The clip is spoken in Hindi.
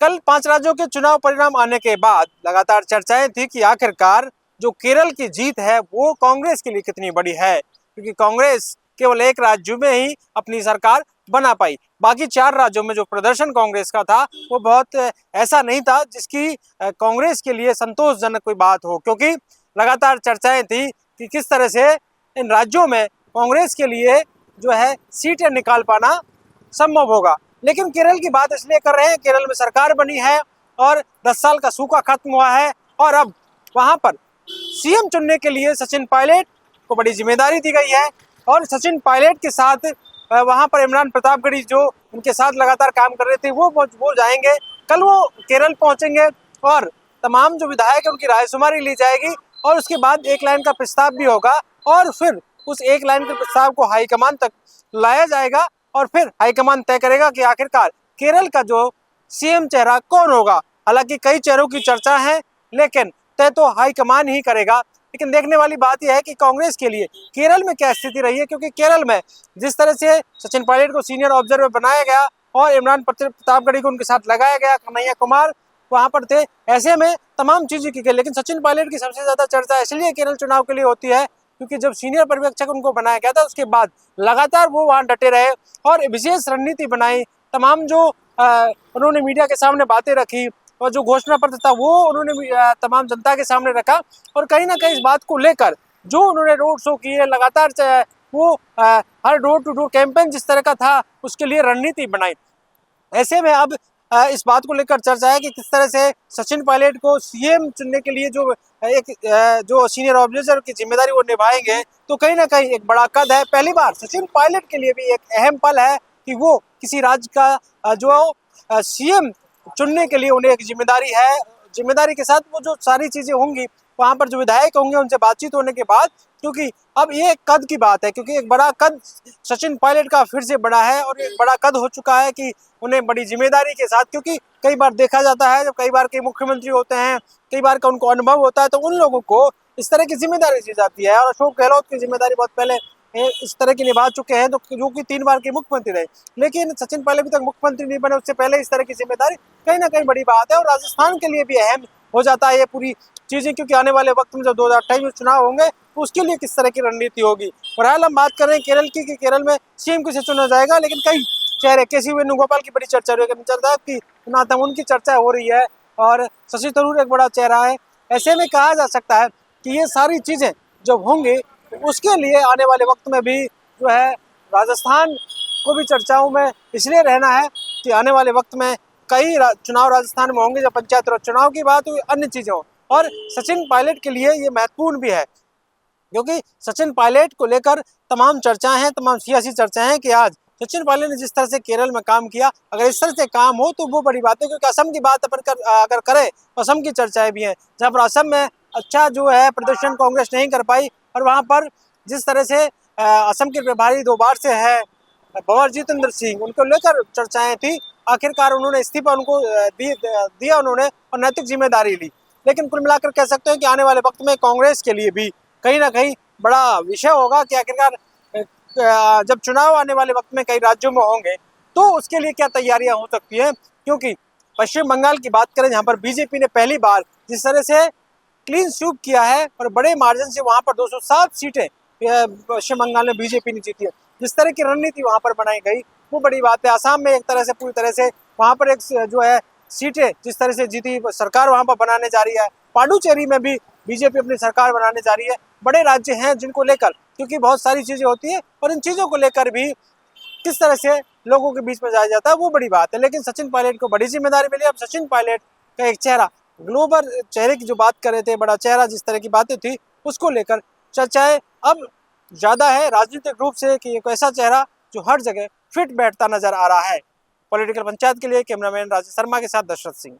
कल 5 राज्यों के चुनाव परिणाम आने के बाद लगातार चर्चाएं थी कि आखिरकार जो केरल की जीत है वो कांग्रेस के लिए कितनी बड़ी है, क्योंकि कांग्रेस केवल एक राज्य में ही अपनी सरकार बना पाई। बाकी 4 राज्यों में जो प्रदर्शन कांग्रेस का था वो बहुत ऐसा नहीं था जिसकी कांग्रेस के लिए संतोषजनक कोई बात हो, क्योंकि लगातार चर्चाएं थी कि किस तरह से इन राज्यों में कांग्रेस के लिए जो है सीटें निकाल पाना संभव होगा। लेकिन केरल की बात इसलिए कर रहे हैं, केरल में सरकार बनी है और 10 साल का सूखा खत्म हुआ है और अब वहां पर सीएम चुनने के लिए सचिन पायलट को बड़ी जिम्मेदारी दी गई है और सचिन पायलट के साथ वहां पर इमरान प्रतापगढ़ी जो उनके साथ लगातार काम कर रहे थे वो जाएंगे। कल वो केरल पहुंचेंगे और तमाम जो विधायक है उनकी रायशुमारी ली जाएगी और उसके बाद एक लाइन का प्रस्ताव भी होगा और फिर उस एक लाइन के प्रस्ताव को हाईकमान तक लाया जाएगा और फिर हाईकमान तय करेगा कि आखिरकार केरल का जो सीएम चेहरा कौन होगा। हालांकि कई चेहरों की चर्चा है लेकिन तय तो हाईकमान ही करेगा। लेकिन देखने वाली बात यह है कि कांग्रेस के लिए केरल में क्या स्थिति रही है, क्योंकि केरल में जिस तरह से सचिन पायलट को सीनियर ऑब्जर्वर बनाया गया और इमरान प्रतापगढ़ी को उनके साथ लगाया गया, कन्हैया कुमार वहां पर थे, ऐसे में तमाम चीजें की गई। लेकिन सचिन पायलट की सबसे ज्यादा चर्चा इसलिए केरल चुनाव के लिए होती है क्योंकि जब सीनियर पर्यवेक्षक उनको बनाया गया था उसके बाद लगातार वो वहां डटे रहे और विशेष रणनीति बनाई। तमाम जो उन्होंने मीडिया के सामने बातें रखी और जो घोषणा पत्र था वो उन्होंने तमाम जनता के सामने रखा और कहीं ना कहीं इस बात को लेकर जो उन्होंने रोड शो किए लगातार वो हर डोर टू डोर कैंपेन जिस तरह का था उसके लिए रणनीति बनाई। ऐसे में अब इस बात को लेकर चर्चा है कि किस तरह से सचिन पायलट को सीएम चुनने के लिए जो सीनियर ऑब्जर्वर की जिम्मेदारी वो निभाएंगे, तो कहीं ना कहीं एक बड़ा कद है। पहली बार सचिन पायलट के लिए भी एक अहम पल है कि वो किसी राज्य का जो सीएम चुनने के लिए उन्हें एक जिम्मेदारी है। जिम्मेदारी के साथ वो जो सारी चीजें होंगी वहां पर जो विधायक होंगे उनसे बातचीत होने के बाद, क्योंकि अब ये कद की बात है, क्योंकि एक बड़ा कद सचिन पायलट का फिर से बड़ा है और एक बड़ा कद हो चुका है कि उन्हें बड़ी जिम्मेदारी के साथ, क्योंकि कई बार देखा जाता है जब कई बार के मुख्यमंत्री होते हैं, कई बार का उनको अनुभव होता है तो उन लोगों को इस तरह की जिम्मेदारी दी जाती है और अशोक गहलोत की जिम्मेदारी बहुत पहले इस तरह की निभा चुके हैं तो जो कि 3 बार के मुख्यमंत्री रहे, लेकिन सचिन पायलट अभी तक मुख्यमंत्री नहीं बने, उससे पहले इस तरह की जिम्मेदारी कहीं ना कहीं बड़ी बात है और राजस्थान के लिए भी अहम हो जाता है ये पूरी चीजें, क्योंकि आने वाले वक्त में जब 2028 में चुनाव होंगे तो उसके लिए किस तरह की रणनीति होगी। बहरहाल हम बात कर रहे हैं केरल की कि केरल में सीएम किसे चुना जाएगा, लेकिन कई चेहरे केसी वेणुगोपाल की बड़ी चर्चा की उनकी चर्चा हो रही है और शशि थरूर एक बड़ा चेहरा है। ऐसे में कहा जा सकता है कि ये सारी चीजें जब होंगी तो उसके लिए आने वाले वक्त में भी जो है राजस्थान को भी चर्चाओं में इसलिए रहना है कि आने वाले वक्त में कई चुनाव राजस्थान में होंगे, जब पंचायत राज चुनाव की बात हुई अन्य चीजें हो। और सचिन पायलट के लिए ये महत्वपूर्ण भी है क्योंकि सचिन पायलट को लेकर तमाम चर्चाएं हैं, तमाम सियासी चर्चाएं हैं कि आज सचिन पायलट ने जिस तरह से केरल में काम किया, अगर इस तरह से काम हो तो वो बड़ी बात है। क्योंकि असम की बात अगर करें तो असम की चर्चाएं भी हैं, जहाँ पर असम में अच्छा जो है प्रदर्शन कांग्रेस नहीं कर पाई और वहाँ पर जिस तरह से असम के प्रभारी 2 बार से है भंवर जितेंद्र सिंह, उनको लेकर चर्चाएं थी। आखिरकार उन्होंने इस्तीफा उनको दिया उन्होंने और नैतिक जिम्मेदारी ली। लेकिन कुल मिलाकर कह सकते हैं कि आने वाले वक्त में कांग्रेस के लिए भी कहीं ना कहीं बड़ा विषय होगा कि आखिरकार जब चुनाव आने वाले वक्त में कई राज्यों में होंगे तो उसके लिए क्या तैयारियां हो सकती हैं। क्योंकि पश्चिम बंगाल की बात करें जहां पर बीजेपी ने पहली बार जिस तरह से क्लीन स्वीप किया है और बड़े मार्जिन से वहां पर 207 सीटें पश्चिम बंगाल में बीजेपी ने जीती है, जिस तरह की रणनीति वहां पर बनाई गई वो बड़ी बात है। आसाम में एक तरह से पूरी तरह से वहां पर एक जो है सीटें जिस तरह से जीती, सरकार वहां पर बनाने जा रही है। पांडुचेरी में भी बीजेपी अपनी सरकार बनाने जा रही है। बड़े राज्य हैं जिनको लेकर, क्योंकि बहुत सारी चीजें होती है और इन चीजों को लेकर भी किस तरह से लोगों के बीच में जाया जाता है वो बड़ी बात है। लेकिन सचिन पायलट को बड़ी जिम्मेदारी मिली। अब सचिन पायलट का एक चेहरा, ग्लोबल चेहरे की जो बात कर रहे थे, बड़ा चेहरा जिस तरह की बातें थी उसको लेकर चर्चाएं अब ज्यादा है राजनीतिक रूप से कि एक ऐसा चेहरा जो हर जगह फिट बैठता नजर आ रहा है। पॉलिटिकल पंचायत के लिए कैमरामैन राजेश शर्मा के साथ दशरथ सिंह।